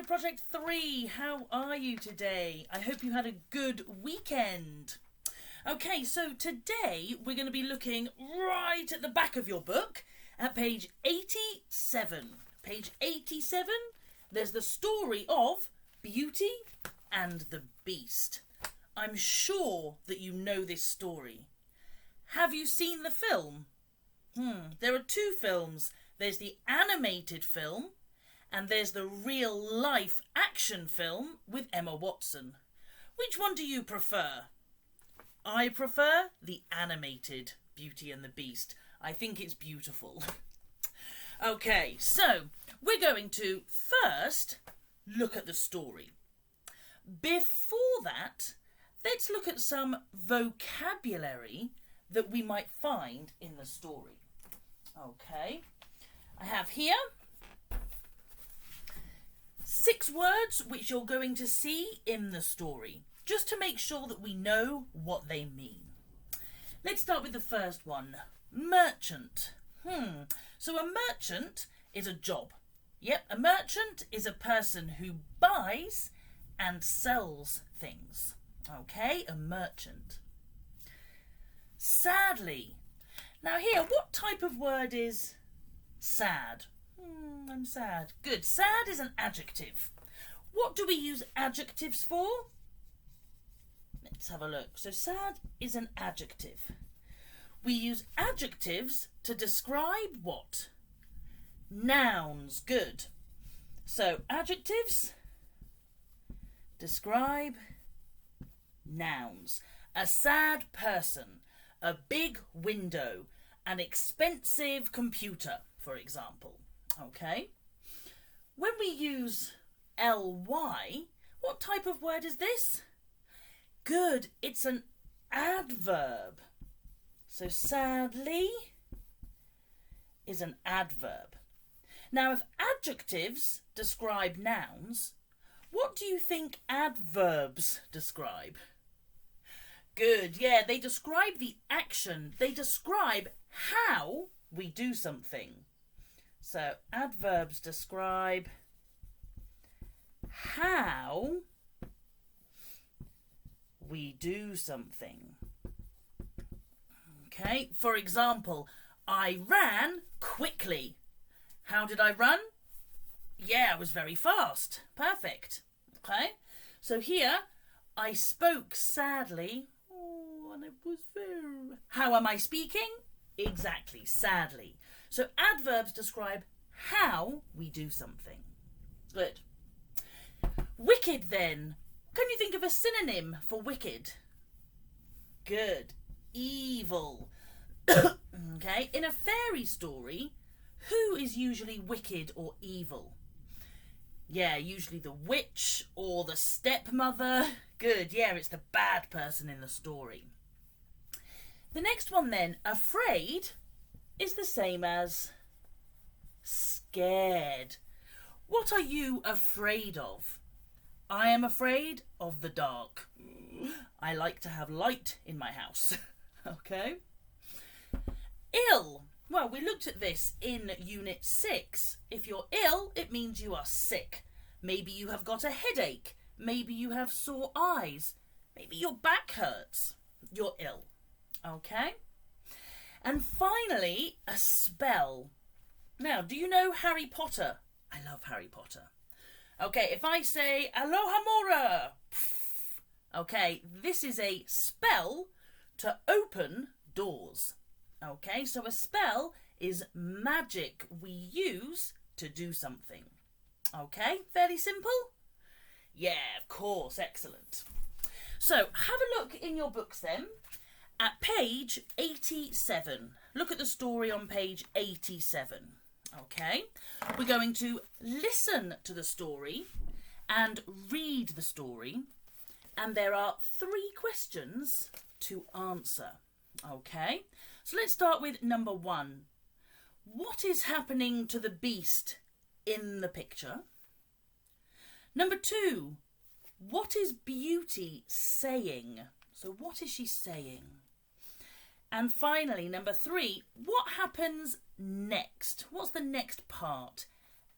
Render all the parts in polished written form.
Project 3. How are you today? I hope you had a good weekend. Okay, so today we're going to be looking right at the back of your book at page 87. Page 87, there's the story of Beauty and the Beast. I'm sure that you know this story. Have you seen the film? There are two films. There's the animated film and there's the real-life action film with Emma Watson. Which one do you prefer? I prefer the animated Beauty and the Beast. I think it's beautiful. Okay, so we're going to first look at the story. Before that, let's look at some vocabulary that we might find in the story. Okay, I have here 6 words which you're going to see in the story, just to make sure that we know what they mean. Let's start with the first one, merchant. So a merchant is a job. Yep, a merchant is a person who buys and sells things. Okay, a merchant. Sadly. Now here, what type of word is sad? I'm sad. Good. Sad is an adjective. What do we use adjectives for? Let's have a look. So sad is an adjective. We use adjectives to describe what? Nouns. Good. So adjectives describe nouns. A sad person, a big window, an expensive computer, for example. Okay. When we use ly, what type of word is this? Good, it's an adverb. So sadly is an adverb. Now if adjectives describe nouns, what do you think adverbs describe? Good, yeah, they describe the action. They describe how we do something. So adverbs describe how we do something. Okay, for example, I ran quickly. How did I run? Yeah, I was very fast. Perfect. Okay, so here I spoke sadly. Oh, and it was very... How am I speaking? Exactly, sadly. So adverbs describe how we do something. Good. Wicked then. Can you think of a synonym for wicked? Good. Evil. Okay. In a fairy story, who is usually wicked or evil? Yeah, usually the witch or the stepmother. Good. Yeah, it's the bad person in the story. The next one then, afraid, is the same as scared. What are you afraid of? I am afraid of the dark. I like to have light in my house. Okay. Ill. Well, we looked at this in Unit 6. If you're ill, it means you are sick. Maybe you have got a headache. Maybe you have sore eyes. Maybe your back hurts. You're ill. Okay. And finally, a spell. Now, do you know Harry Potter? I love Harry Potter. Okay, if I say Alohomora, okay, this is a spell to open doors. Okay, so a spell is magic we use to do something. Okay, fairly simple? Yeah, of course, excellent. So, have a look in your books then at page 87. Look at the story on page 87. Okay, we're going to listen to the story and read the story, and there are 3 questions to answer. Okay, so let's start with number 1. What is happening to the beast in the picture? Number 2, what is Beauty saying? So what is she saying? And finally, number 3, what happens next? What's the next part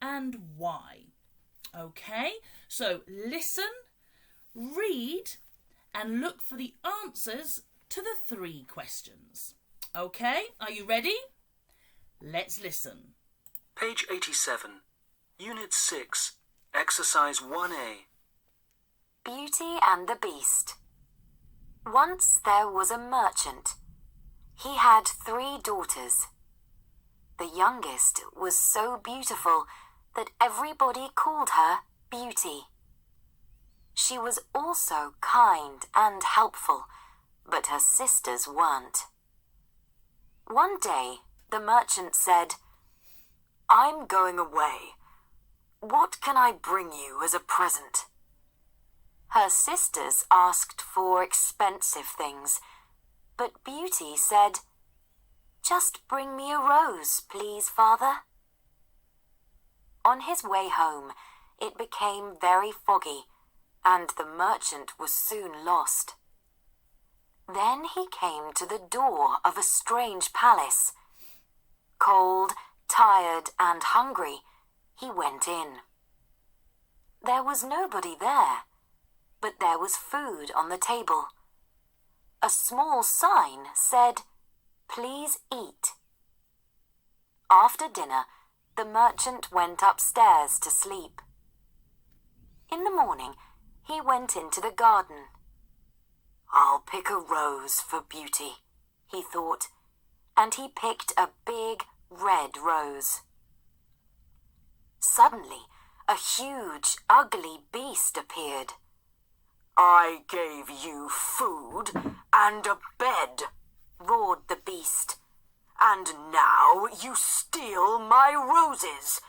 and why? Okay, so listen, read, and look for the answers to the 3 questions. Okay, are you ready? Let's listen. Page 87, Unit 6, Exercise 1A. Beauty and the Beast. Once there was a merchant. He had 3 daughters. The youngest was so beautiful that everybody called her Beauty. She was also kind and helpful, but her sisters weren't. One day, the merchant said, "I'm going away. What can I bring you as a present?" Her sisters asked for expensive things, but Beauty said, "Just bring me a rose, please, Father." On his way home, it became very foggy, and the merchant was soon lost. Then he came to the door of a strange palace. Cold, tired, and hungry, he went in. There was nobody there, but there was food on the table. A small sign said, "Please eat." After dinner, the merchant went upstairs to sleep. In the morning, he went into the garden. "I'll pick a rose for Beauty," he thought, and he picked a big red rose. Suddenly, a huge, ugly beast appeared. "I gave you food and a bed," roared the beast, "and now you steal my roses.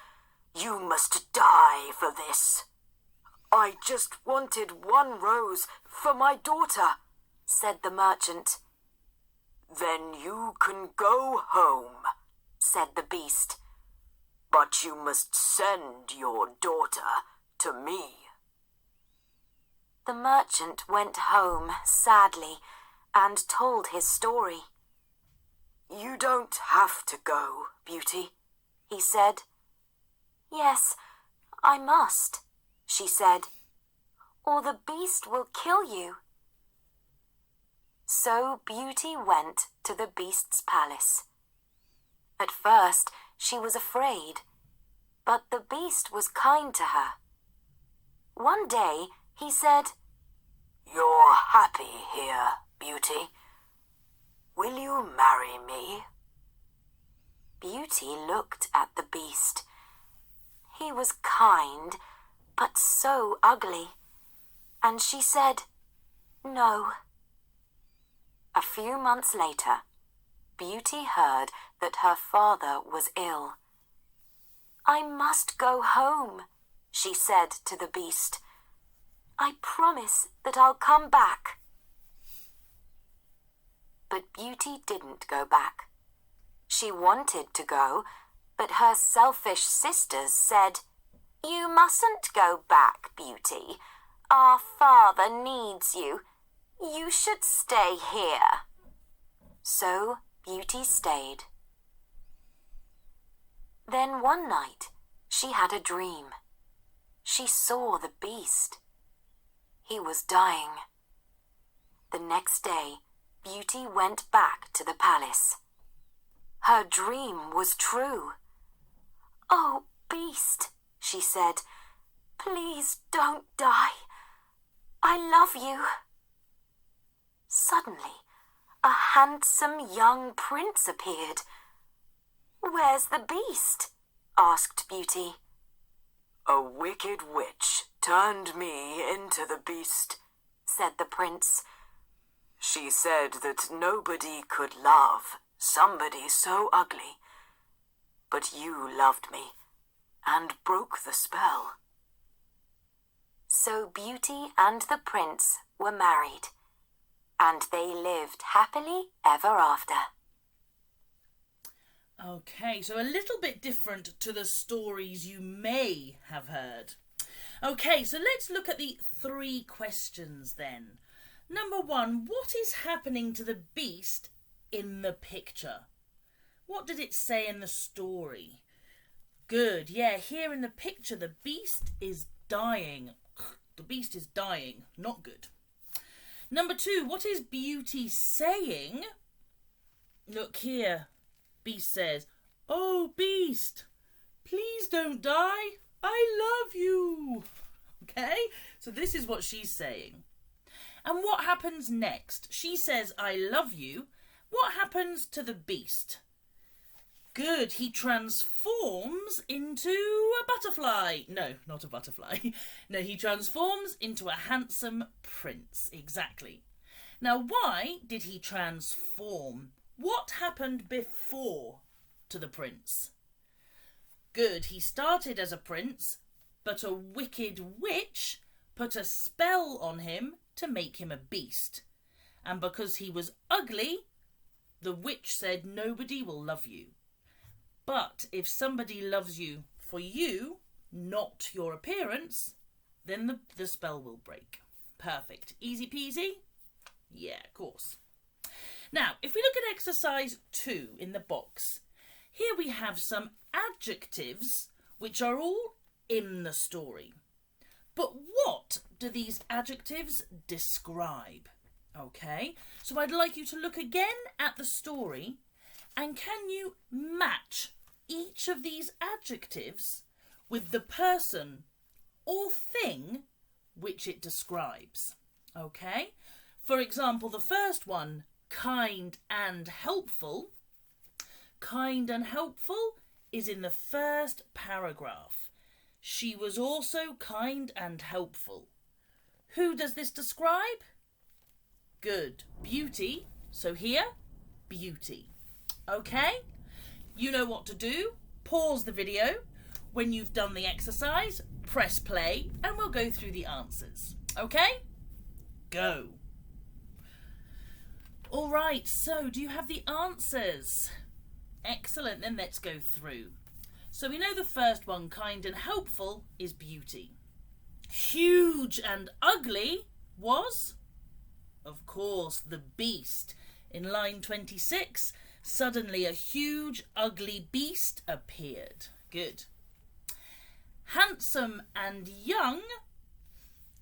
You must die for this." "I just wanted one rose for my daughter," said the merchant. "Then you can go home," said the beast, "but you must send your daughter to me." The merchant went home sadly and told his story. "You don't have to go, Beauty," he said. "Yes, I must," she said, "or the beast will kill you." So Beauty went to the beast's palace. At first she was afraid, but the beast was kind to her. One day he said, "You're happy here, Beauty. Will you marry me?" Beauty looked at the beast. He was kind, but so ugly, and she said, "No." A few months later, Beauty heard that her father was ill. "I must go home," she said to the beast. "I promise that I'll come back." But Beauty didn't go back. She wanted to go, but her selfish sisters said, "You mustn't go back, Beauty. Our father needs you. You should stay here." So Beauty stayed. Then one night she had a dream. She saw the beast. He was dying. The next day, Beauty went back to the palace. Her dream was true. "Oh, beast," she said, "please don't die. I love you." Suddenly, a handsome young prince appeared. "Where's the beast?" asked Beauty. "A wicked witch turned me into the beast," said the prince. "She said that nobody could love somebody so ugly. But you loved me and broke the spell." So Beauty and the prince were married, and they lived happily ever after. Okay, so a little bit different to the stories you may have heard. Okay, so let's look at the 3 questions then. Number 1, what is happening to the beast in the picture? What did it say in the story? Good. Yeah, here in the picture, the beast is dying. The beast is dying. Not good. Number 2, what is Beauty saying? Look here. Beast says, "Oh, Beast, please don't die. I love you." Okay? So this is what she's saying. And what happens next? She says, "I love you." What happens to the beast? Good. He transforms into a butterfly. No, not a butterfly. No, he transforms into a handsome prince. Exactly. Now, why did he transform? What happened before to the prince? Good. He started as a prince, but a wicked witch put a spell on him to make him a beast. And because he was ugly, the witch said, "Nobody will love you. But if somebody loves you for you, not your appearance, then the spell will break." Perfect. Easy peasy? Yeah, of course. Now, if we look at exercise 2 in the box, here we have some adjectives which are all in the story. But what do these adjectives describe? Okay, so I'd like you to look again at the story, and can you match each of these adjectives with the person or thing which it describes? Okay, for example, the first one, kind and helpful. Kind and helpful is in the first paragraph. She was also kind and helpful. Who does this describe? Good. Beauty. So here, Beauty. Okay? You know what to do. Pause the video. When you've done the exercise, press play and we'll go through the answers. Okay? Go. All right, so do you have the answers? Excellent, then let's go through. So we know the first one, kind and helpful, is Beauty. Huge and ugly was, of course, the beast. In line 26, suddenly a huge, ugly beast appeared. Good. Handsome and young.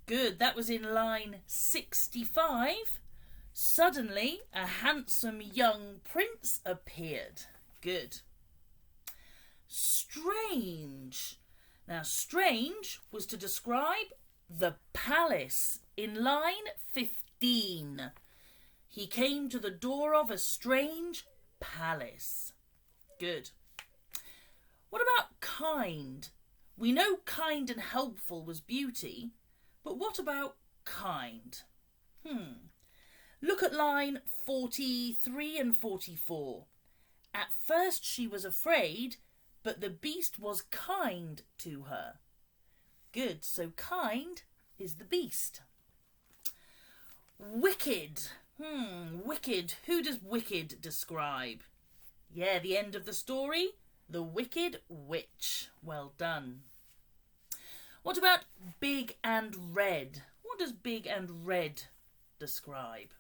Good, that was in line 65. Suddenly, a handsome young prince appeared. Good. Strange. Now, strange was to describe the palace in line 15. He came to the door of a strange palace. Good. What about kind? We know kind and helpful was Beauty, but what about kind? Look at line 43 and 44. At first she was afraid, but the beast was kind to her. Good, so kind is the beast. Wicked. Wicked. Who does wicked describe? Yeah, the end of the story. The wicked witch. Well done. What about big and red? What does big and red describe?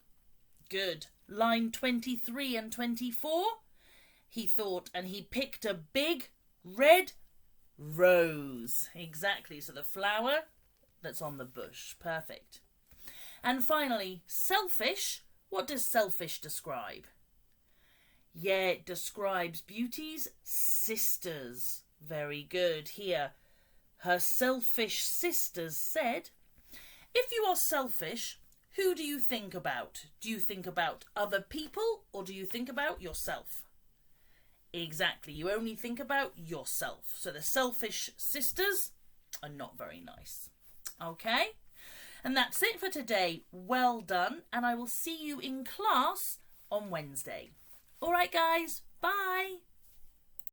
Good. Line 23 and 24. He thought and he picked a big red rose. Exactly. So the flower that's on the bush. Perfect. And finally, selfish. What does selfish describe? Yeah, it describes Beauty's sisters. Very good. Here, her selfish sisters said, "If you are selfish, who do you think about? Do you think about other people or do you think about yourself?" Exactly, you only think about yourself. So the selfish sisters are not very nice. Okay? And that's it for today. Well done. And I will see you in class on Wednesday. All right, guys. Bye.